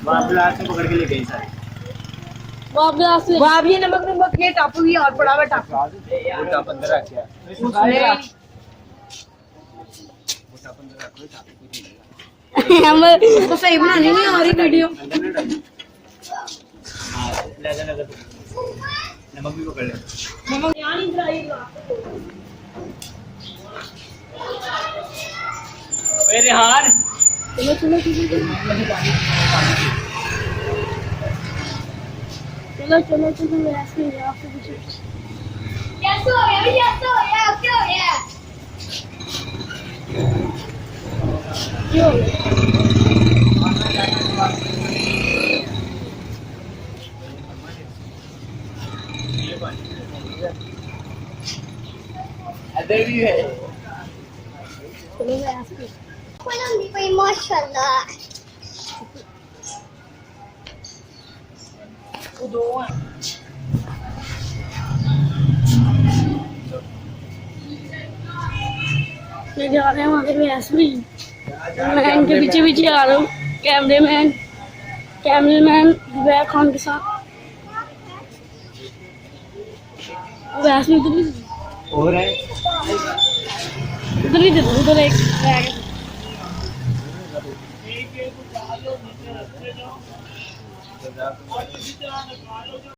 वहाँ ब्लास्ट में पकड़ के ले गई सारी। वहाँ भी ये नमक नमक ये टापू भी और पड़ा हुआ टापू। वो टाप अंदर रख दिया। वो टाप अंदर रख लो, टाप कुछ नहीं लगा। हमें तो सही बनानी नहीं आ रही वीडियो। हाँ, लगा लगा। नमक भी पकड़ ले। नमक यहाँ नहीं गिराएगा। ओए रेहान। चलो चलो चलो चलो चलो चलो ऐसे आपसे कुछ कैसे हो गया भैया? कैसे हो गया? क्या हो गया? क्यों इधर भी है। चलो ऐसे कोई माशाल्लाह। वो दो हैं। मैं जा रहे हैं वहाँ पे ऐसे ही। मैं इनके पीछे पीछे आ रहा हूँ। कैमरामैन जुबैर खान के साथ। वैसे और है। उधर ही दे दो, उधर एक बैग है।